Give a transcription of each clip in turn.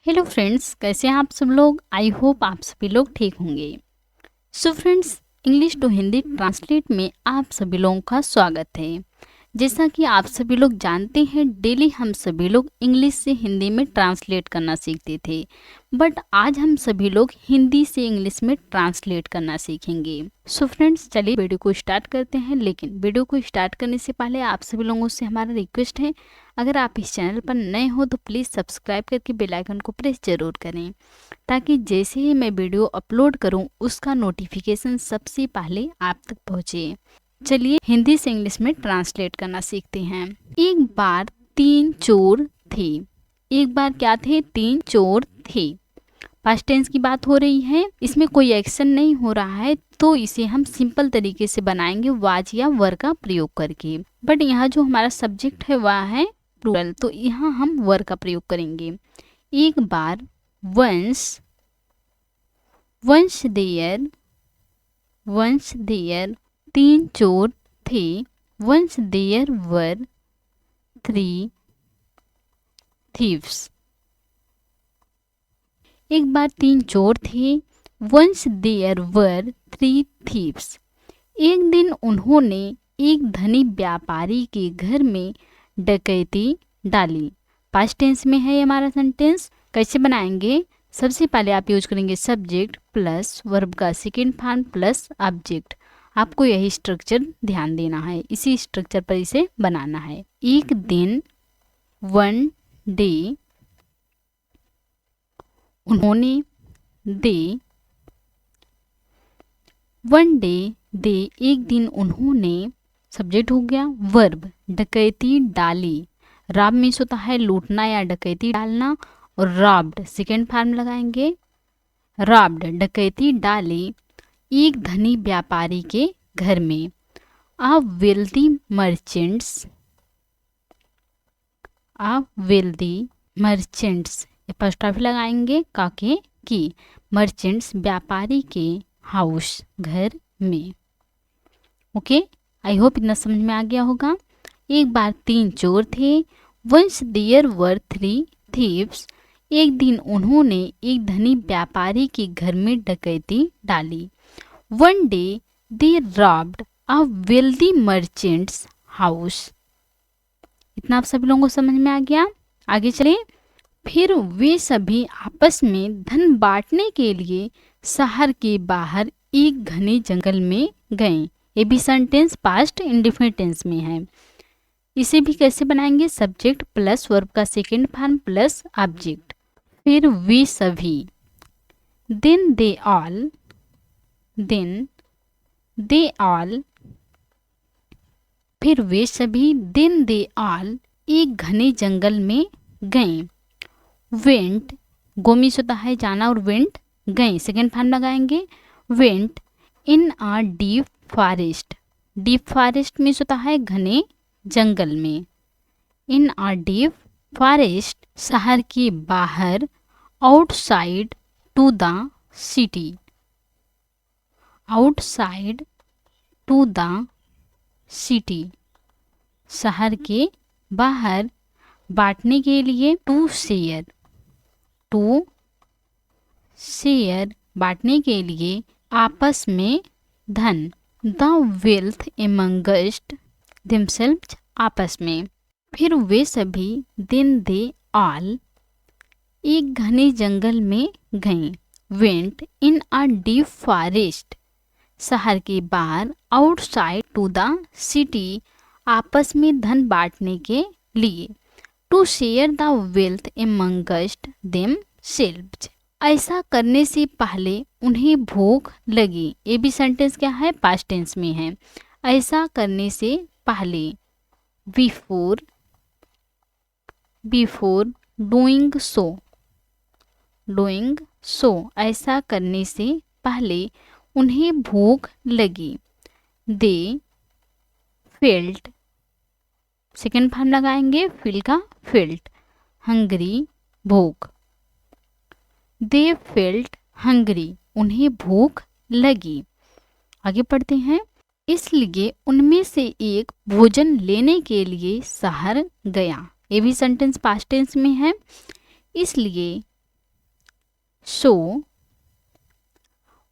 Hello friends, कैसे हैं आप सब लोग। आई होप आप सभी लोग ठीक होंगे। So friends, English to Hindi translate में आप सभी लोगों का स्वागत है। जैसा कि आप सभी लोग जानते हैं, डेली हम सभी लोग इंग्लिश से हिंदी में ट्रांसलेट करना सीखते थे, बट आज हम सभी लोग हिंदी से इंग्लिश में ट्रांसलेट करना सीखेंगे। सो फ्रेंड्स, चलिए वीडियो को स्टार्ट करते हैं। लेकिन वीडियो को स्टार्ट करने से पहले आप सभी लोगों से हमारा रिक्वेस्ट है, अगर आप इस चैनल पर नए हो तो प्लीज़ सब्सक्राइब करके बेल आइकन को प्रेस जरूर करें, ताकि जैसे ही मैं वीडियो अपलोड करूं उसका नोटिफिकेशन सबसे पहले आप तक पहुंचे। चलिए हिंदी से इंग्लिश में ट्रांसलेट करना सीखते हैं। एक बार 3 चोर थे। एक बार क्या थे? 3 चोर थे। पास्ट टेंस की बात हो रही है, इसमें कोई एक्शन नहीं हो रहा है, तो इसे हम सिंपल तरीके से बनाएंगे वाज या वर का प्रयोग करके। बट यहाँ जो हमारा सब्जेक्ट है वह है प्लूरल, तो यहाँ हम वर का प्रयोग करेंगे। एक बार वंस, वंस देयर 3 चोर थे। Once there were 3 thieves. एक बार 3 चोर थे। Once there were 3 thieves. एक दिन उन्होंने एक धनी व्यापारी के घर में डकैती डाली। पास्ट टेंस में है हमारा सेंटेंस। कैसे बनाएंगे? सबसे पहले आप यूज करेंगे सब्जेक्ट प्लस वर्ब का सेकेंड फॉर्म प्लस ऑब्जेक्ट। आपको यही स्ट्रक्चर ध्यान देना है, इसी स्ट्रक्चर पर इसे बनाना है। एक दिन, वन डे, उन्होंने, दे, वन डे दे, एक दिन उन्होंने, सब्जेक्ट हो गया। वर्ब डकैती डाली। रॉब मीन्स होता है लूटना या डकैती डालना, और रॉब्ड सेकेंड फॉर्म लगाएंगे। रॉब्ड डकैती डाली एक धनी व्यापारी के घर में। A wealthy merchants, a wealthy merchants, first of लगाएंगे काके की। मर्चेंट्स व्यापारी के हाउस घर में। ओके, आई होप इतना समझ में आ गया होगा। एक बार 3 चोर थे। Once there were 3 thieves. एक दिन उन्होंने एक धनी व्यापारी के घर में डकैती डाली। One day they robbed a wealthy merchants house. इतना आप सभी लोगों को समझ में आ गया। आगे चले। फिर वे सभी आपस में धन बांटने के लिए शहर के बाहर एक घने जंगल में गए। ये भी सेंटेंस पास्ट इंडेफिनिट टेंस में है। इसे भी कैसे बनाएंगे? सब्जेक्ट प्लस वर्ब का सेकेंड फॉर्म प्लस ऑब्जेक्ट। फिर वे सभी, then they all, then they all, फिर वे सभी, देन दे ऑल, एक घने जंगल में गए। वेंट, गोमिस होता है जाना, और वेंट गए सेकेंड फॉर्म लगाएंगे। Went in a deep forest. Deep forest means होता है घने जंगल में। इन आ डीप फॉरेस्ट शहर के बाहर। Outside to the city, outside to the city, शहर के बाहर। बांटने के लिए टू शेयर, टू शेयर बांटने के लिए आपस में धन। द वेल्थ एमंगस्ट देमसेल्व्स, आपस में। फिर वे सभी, देन दे ऑल, एक घने जंगल में गए। Went in a deep forest, शहर के बाहर। आउटसाइड टू द सिटी, आपस में धन बांटने के लिए। To share the wealth amongst themselves, ऐसा करने से पहले उन्हें भूख लगी। ये भी सेंटेंस क्या है? पास्ट टेंस में है। ऐसा करने से पहले, before, before doing so, doing so, ऐसा करने से पहले उन्हें भूख लगी। दे फेल्ट, सेकेंड फॉर्म लगाएंगे फील का फेल्ट, हंग्री भूख। दे फेल्ट हंग्री, उन्हें भूख लगी। आगे पढ़ते हैं। इसलिए उनमें से एक भोजन लेने के लिए शहर गया। ये भी सेंटेंस पास्ट टेंस में है। इसलिए सो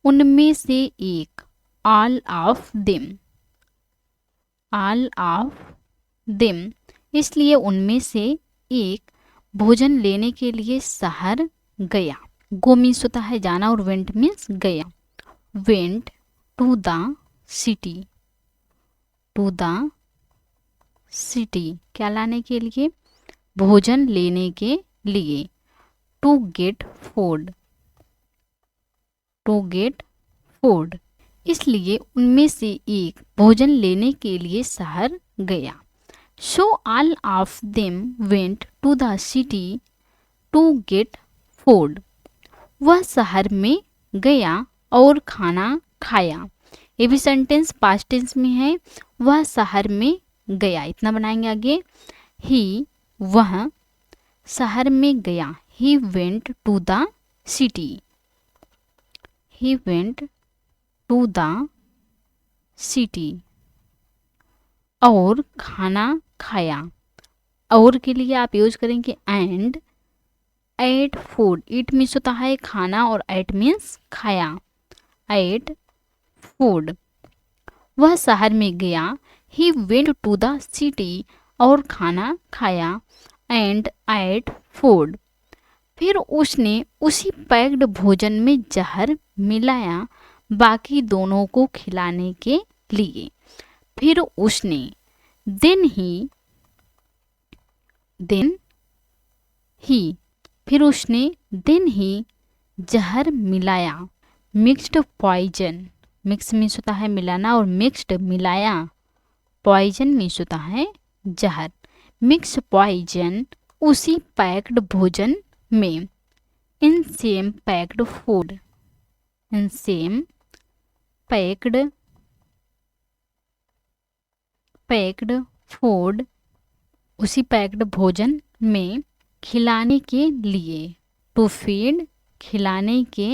उनमें से एक, all of them, all of them, इसलिए उनमें से एक भोजन लेने के लिए शहर गया। गो मीन्स होता है जाना और वेंट मीन्स गया। Went to the city, to the city क्या लाने के लिए, भोजन लेने के लिए। To get food, to get food, इसलिए उनमें से एक भोजन लेने के लिए शहर गया। So all of them went to the city to get food, वह शहर में गया और खाना खाया। ये भी सेंटेंस पास्ट टेंस में है, वह शहर में गया, इतना बनाएंगे आगे। ही, वह शहर में गया। He went to the city, he went to the city, और खाना खाया। और के लिए आप यूज करेंगे and. Ate food, it means होता है खाना और एट मीन्स खाया। एट फूड, वह शहर में गया। He went to the city, और खाना खाया। एंड एट फूड, फिर उसने उसी पैक्ड भोजन में जहर मिलाया बाकी दोनों को खिलाने के लिए। फिर उसने देन ही, फिर उसने देन ही जहर मिलाया। मिक्स्ड पॉइजन, मिक्स मीन्स होता है मिलाना और मिक्स्ड मिलाया। पॉइजन मीन्स होता है जहर। मिक्स पॉइजन उसी पैक्ड भोजन में। इन सेम पैक्ड फूड, इन सेम पैक्ड फूड, उसी पैक्ड भोजन में। खिलाने के लिए, टू फीड, खिलाने के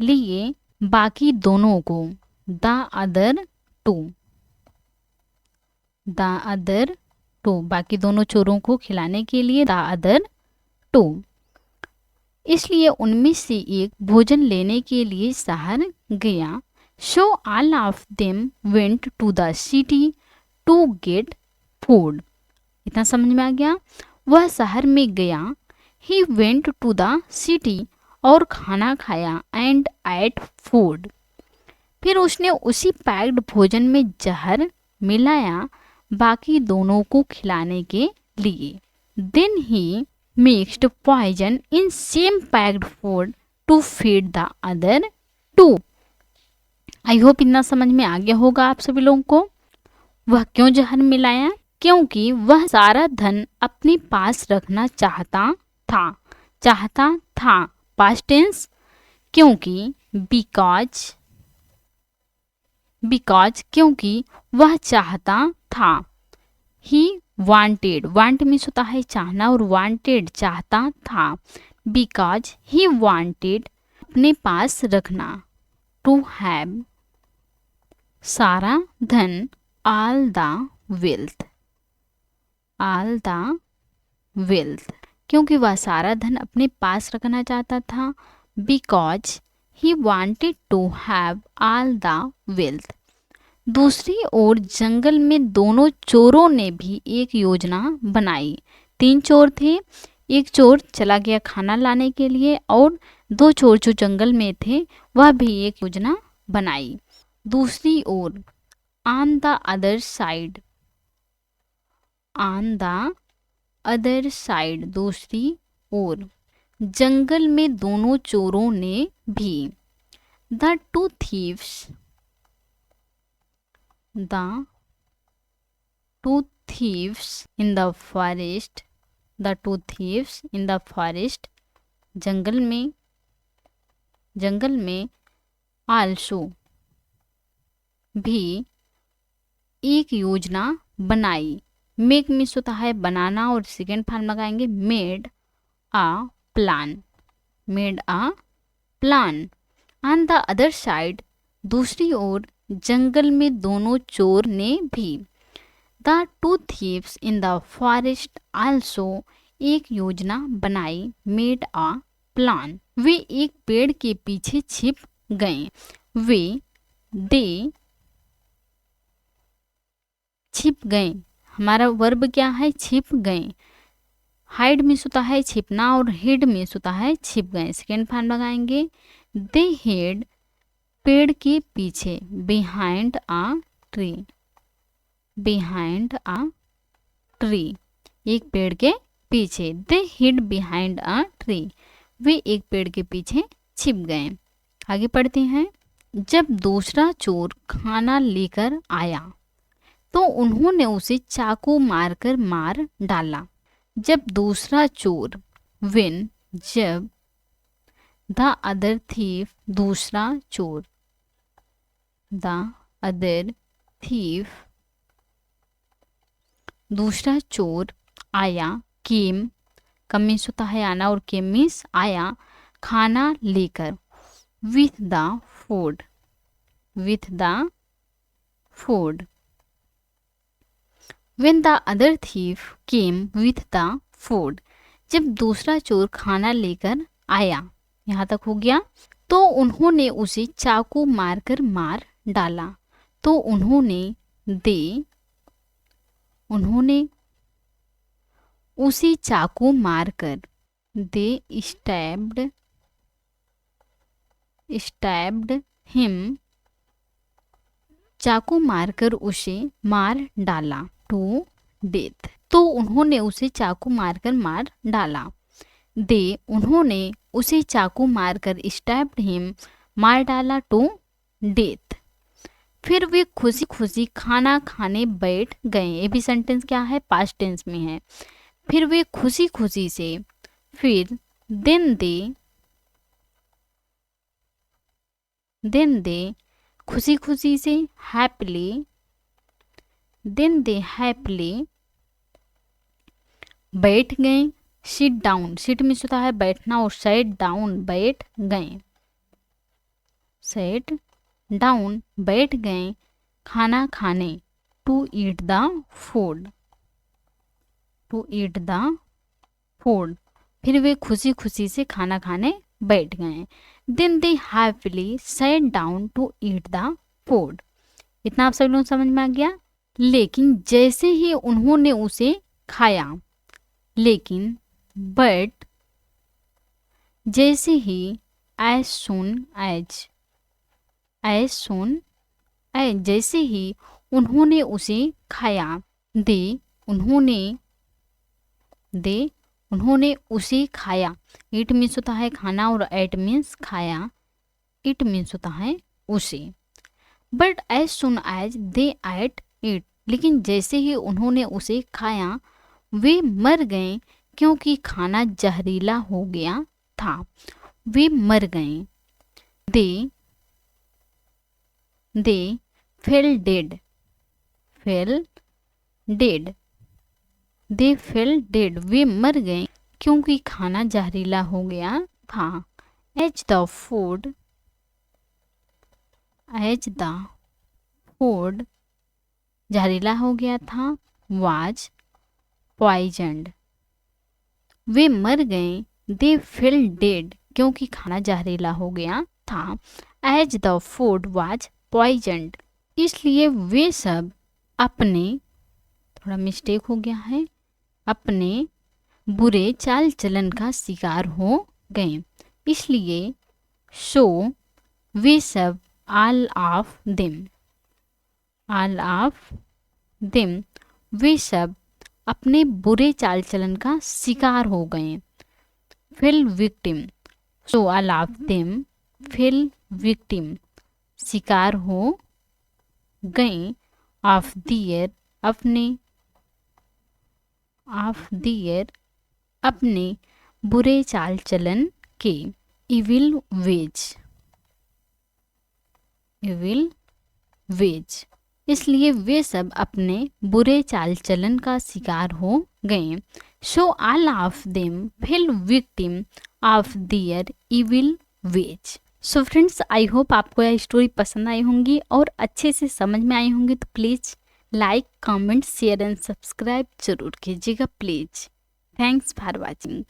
लिए बाकी दोनों को। The other two, the other two, बाकी दोनों चोरों को खिलाने के लिए द अदर टू, इसलिए उनमें से एक भोजन लेने के लिए शहर गया। So all of them went to the city to get food, इतना समझ में आ गया। वह शहर में गया। He went to the city, और खाना खाया। एंड एट फूड, फिर उसने उसी पैक्ड भोजन में जहर मिलाया बाकी दोनों को खिलाने के लिए। Then he mixed poison in same packed food to feed the other two. I hope इतना समझ में आ गया होगा आप सभी लोगों को। वह क्यों जहर मिलाया? क्योंकि वह सारा धन अपने पास रखना चाहता था। पास्ट टेंस, क्योंकि, बिकॉज, क्योंकि वह चाहता था। ही वांटेड, वांट मीन्स होता है चाहना और वांटेड चाहता था। बिकॉज ही वांटेड, अपने पास रखना। टू हैव, सारा धन। All the wealth, all the wealth, क्योंकि वह सारा धन अपने पास रखना चाहता था। Because he wanted to have all the wealth. दूसरी ओर जंगल में दोनों चोरों ने भी एक योजना बनाई। 3 चोर थे, एक चोर चला गया खाना लाने के लिए और 2 चोर जो जंगल में थे वह भी एक योजना बनाई। दूसरी ओर, on the other side, on the other side, दूसरी ओर, जंगल में दोनों चोरों ने भी। The two thieves, the two thieves in the forest, the two thieves in the forest, जंगल में also, भी एक योजना बनाई। मेक मीन्स होता है बनाना और सेकेंड फॉर्म लगाएंगे made a plan, made a plan. On the other side, दूसरी ओर, जंगल में दोनों चोर ने भी। The two thieves in the forest also, एक योजना बनाई। Made a plan. वे एक पेड़ के पीछे छिप गए। दे छिप गए, हमारा वर्ब क्या है, छिप गए। हाइड मीन्स होता है छिपना और हिड मीन्स होता है छिप गए। सेकेंड फॉर्म लगाएंगे, दे हिड पेड़ के पीछे, behind a tree. Behind a tree, एक पेड़ के पीछे। दे हिड बिहाइंड अ ट्री, वे एक पेड़ के पीछे छिप गए। आगे पढ़ते हैं। जब दूसरा चोर खाना लेकर आया तो उन्होंने उसे चाकू मारकर मार डाला। जब दूसरा चोर, विन, जब द अदर थीफ, दूसरा चोर, द अदर थीफ, दूसरा चोर आया, केम, कम मीन्स होता है आना और केम मीन्स आया, खाना लेकर, with the food, with the food. When the other thief came with the food, जब दूसरा चोर खाना लेकर आया, यहाँ तक हो गया। तो उन्होंने उसे चाकू मारकर मार डाला। तो उन्होंने उसे चाकू मारकर, दे स्टैब्ड हिम, चाकू मारकर उसे मार डाला, टू डेथ। तो उन्होंने उसे चाकू मारकर मार डाला। उन्होंने उसे चाकू मारकर स्टैब्ड हिम, मार डाला, टू डेथ। फिर वे खुशी खुशी खाना खाने बैठ गए। ये भी सेंटेंस क्या है, पास्ट टेंस में है। फिर वे खुशी खुशी से, फिर देन दे खुशी खुशी से, हैप्पीली, देन दे हैप्पीली बैठ गए। सिट डाउन, सिट मीन्स होता है बैठना और सेट डाउन बैठ गए, सेट डाउन बैठ गए खाना खाने, to eat the food, to eat the food. फिर वे खुशी खुशी से खाना खाने बैठ गए। Then they happily sat down to eat the food. इतना आप सब लोग समझ में आ गया। लेकिन जैसे ही उन्होंने उसे खाया, लेकिन बट जैसे ही, एज सुन एज जैसे ही उन्होंने उसे खाया, उन्होंने उसे खाया। इट मीन्स होता है खाना और एट मीन्स खाया, इट मीन्स होता है उसे। But as soon as they ate it, लेकिन जैसे ही उन्होंने उसे खाया वे मर गए क्योंकि खाना जहरीला हो गया था। वे मर गए। दे फेल डेड, दे फेल डेड, वे मर गए क्योंकि खाना जहरीला हो गया था। एज द फूड जहरीला हो गया था, वाज पॉइजन्ड, वे मर गए। दे फेल डेड, क्योंकि खाना जहरीला हो गया था। एज द फूड वाज पॉइजन्ड, इसलिए वे सब अपने, थोड़ा मिस्टेक हो गया है, अपने बुरे चाल चलन का शिकार हो गए। इसलिए सो वे सब, ऑल ऑफ देम, वे सब अपने बुरे चाल चलन का शिकार हो गए। Fail victim, so all of them fell victim, शिकार हो गए। ऑफ दियर, अपने बुरे चाल चलन के। इविल वेज, इसलिए वे सब अपने बुरे चाल चलन का शिकार हो गए। So all of them fell victim of their evil ways. So friends, I hope आपको यह स्टोरी पसंद आई होंगी और अच्छे से समझ में आई होंगी। तो please like, comment, share and subscribe जरूर कीजिएगा प्लीज़। Thanks for watching.